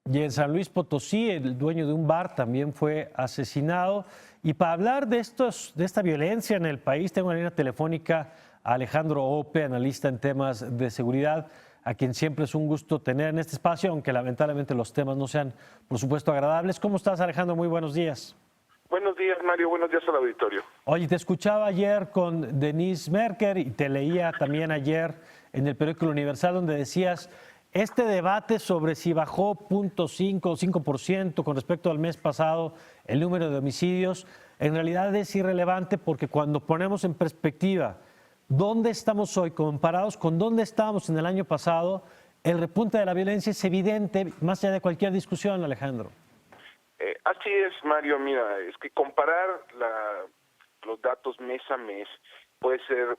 Y en San Luis Potosí, el dueño de un bar también fue asesinado. Y para hablar de esta violencia en el país, tengo en la línea telefónica a Alejandro Ope, analista en temas de seguridad, a quien siempre es un gusto tener en este espacio, aunque lamentablemente los temas no sean, por supuesto, agradables. ¿Cómo estás, Alejandro? Muy buenos días. Buenos días, Mario. Buenos días al auditorio. Oye, te escuchaba ayer con Denise Merker y te leía también ayer en el periódico El Universal, donde decías este debate sobre si bajó 0.5 o 5% con respecto al mes pasado el número de homicidios, en realidad es irrelevante porque cuando ponemos en perspectiva dónde estamos hoy comparados con dónde estábamos en el año pasado, el repunte de la violencia es evidente, más allá de cualquier discusión, Alejandro. Así es, Mario. Mira, es que comparar los datos mes a mes puede ser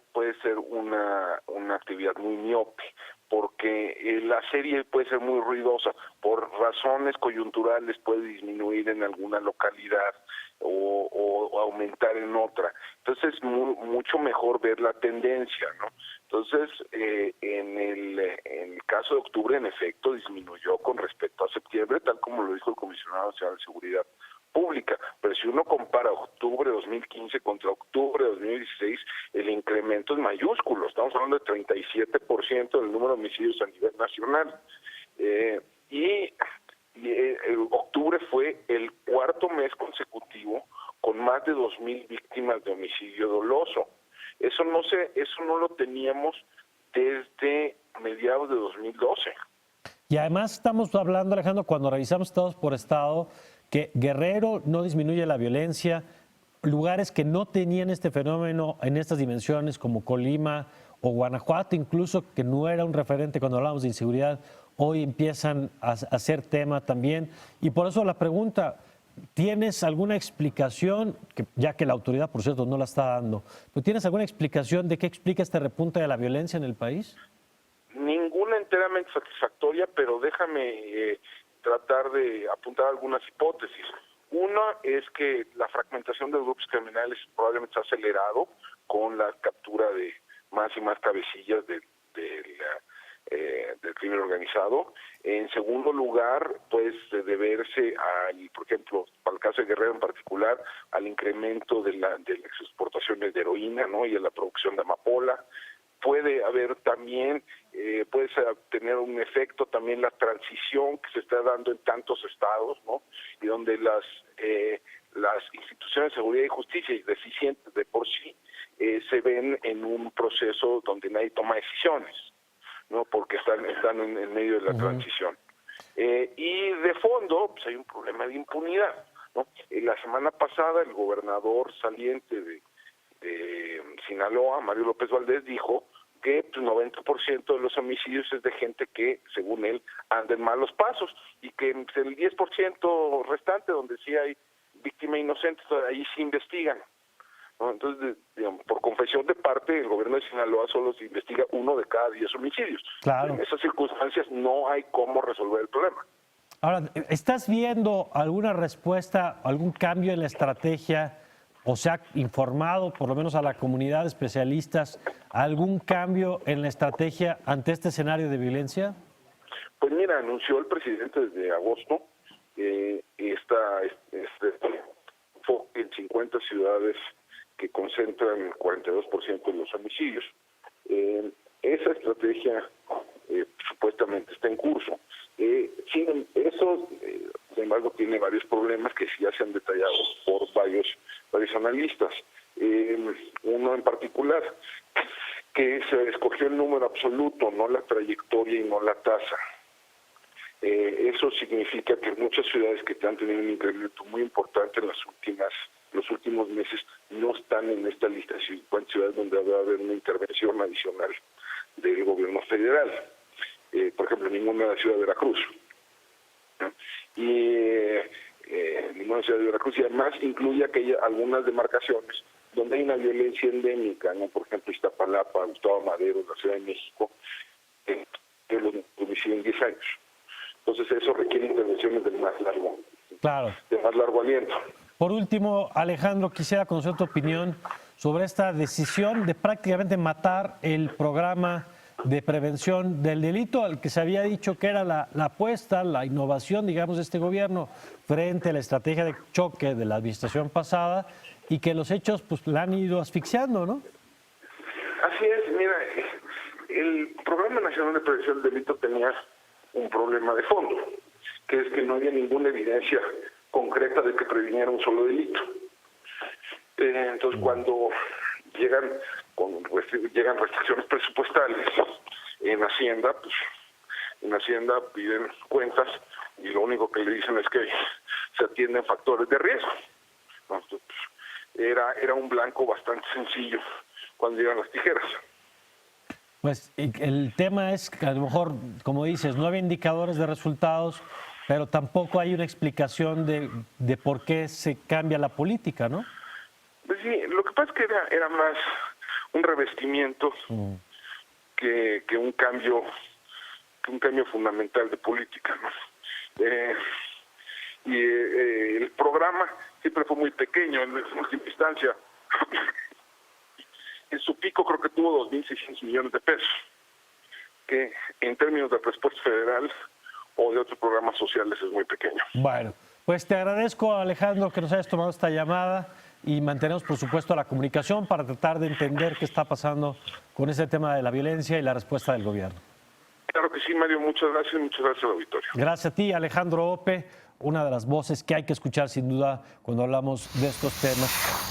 una actividad muy miope, porque la serie puede ser muy ruidosa, por razones coyunturales puede disminuir en alguna localidad o aumentar en otra. Entonces es mucho mejor ver la tendencia, ¿no? Entonces, en el caso de octubre, en efecto, disminuyó con respecto a septiembre, tal como lo dijo el Comisionado Nacional de Seguridad Pública. Pero si uno compara octubre de 2015 contra octubre de 2016, el incremento es mayúsculo. Estamos hablando de 37% del número de homicidios a nivel nacional. Octubre fue el cuarto mes consecutivo con más de 2,000 víctimas de homicidio doloso. Eso no lo teníamos desde mediados de 2012. Y además estamos hablando, Alejandro, cuando revisamos estados por estado, que Guerrero no disminuye la violencia, lugares que no tenían este fenómeno en estas dimensiones como Colima o Guanajuato, incluso que no era un referente cuando hablamos de inseguridad, hoy empiezan a ser tema también. Y por eso la pregunta, ¿tienes alguna explicación, ya que la autoridad, por cierto, no la está dando, pero tienes alguna explicación de qué explica este repunte de la violencia en el país? Ninguna enteramente satisfactoria, pero déjame tratar de apuntar algunas hipótesis. Una es que la fragmentación de grupos criminales probablemente se ha acelerado con la captura de más y más cabecillas del crimen organizado. En segundo lugar, pues deberse por ejemplo, para el caso de Guerrero en particular, al incremento de las exportaciones de heroína, ¿no? Y a la producción de amapola. Puede haber también, puede tener un efecto también la transición que se está dando en tantos estados, ¿no? Y donde las instituciones de seguridad y justicia deficientes de por sí se ven en un proceso donde nadie toma decisiones, ¿no? Porque están en medio de la transición. Y de fondo, pues hay un problema de impunidad, ¿no? La semana pasada el gobernador saliente de Sinaloa, Mario López Valdés, dijo que el 90% de los homicidios es de gente que, según él, anda en malos pasos, y que el 10% restante, donde sí hay víctima inocente, ahí sí investigan, ¿no? Entonces, digamos, por confesión de parte del gobierno de Sinaloa, solo se investiga 1 de cada 10 homicidios. Claro. En esas circunstancias no hay cómo resolver el problema. Ahora, ¿estás viendo alguna respuesta, algún cambio en la estrategia, o se ha informado, por lo menos a la comunidad de especialistas, algún cambio en la estrategia ante este escenario de violencia? Pues mira, anunció el presidente desde agosto enfoque en 50 ciudades que concentran el 42% de los homicidios. Esa estrategia supuestamente está en curso. Sin embargo, tiene varios problemas que ya se han detallado por varios analistas. Uno en particular, que se escogió el número absoluto, no la trayectoria y no la tasa. Eso significa que muchas ciudades que han tenido un incremento muy importante en los últimos meses no están en esta lista de 50 ciudades donde va a haber una intervención adicional del gobierno federal. Por ejemplo, ninguna ciudad de Veracruz, ¿no? Ninguna ciudad de Veracruz, y además incluye algunas demarcaciones donde hay una violencia endémica, ¿no? Por ejemplo, Iztapalapa, Gustavo Madero, la Ciudad de México, que los homicidios en 10 años. Entonces eso requiere intervenciones de más largo aliento. Por último, Alejandro, quisiera conocer tu opinión sobre esta decisión de prácticamente matar el programa de prevención del delito, al que se había dicho que era la apuesta, la innovación, digamos, de este gobierno frente a la estrategia de choque de la administración pasada, y que los hechos pues la han ido asfixiando, ¿no? Así es, mira, el Programa Nacional de Prevención del Delito tenía un problema de fondo, que es que no había ninguna evidencia concreta de que previniera un solo delito. Entonces, cuando llegan restricciones presupuestales en Hacienda, pues en Hacienda piden cuentas y lo único que le dicen es que se atienden factores de riesgo. Entonces, pues, era un blanco bastante sencillo cuando llegan las tijeras. Pues el tema es que a lo mejor, como dices, no había indicadores de resultados, pero tampoco hay una explicación de por qué se cambia la política, ¿no? Pues sí, lo que pasa es que era más un revestimiento que un cambio fundamental de política, ¿no? El programa siempre fue muy pequeño en última instancia. En su pico creo que tuvo 2.600 millones de pesos, que en términos de presupuesto federal o de otros programas sociales es muy pequeño. Bueno, pues te agradezco, Alejandro, que nos hayas tomado esta llamada y mantenemos, por supuesto, la comunicación para tratar de entender qué está pasando con ese tema de la violencia y la respuesta del gobierno. Claro que sí, Mario, muchas gracias al auditorio. Gracias a ti, Alejandro Ope, una de las voces que hay que escuchar sin duda cuando hablamos de estos temas.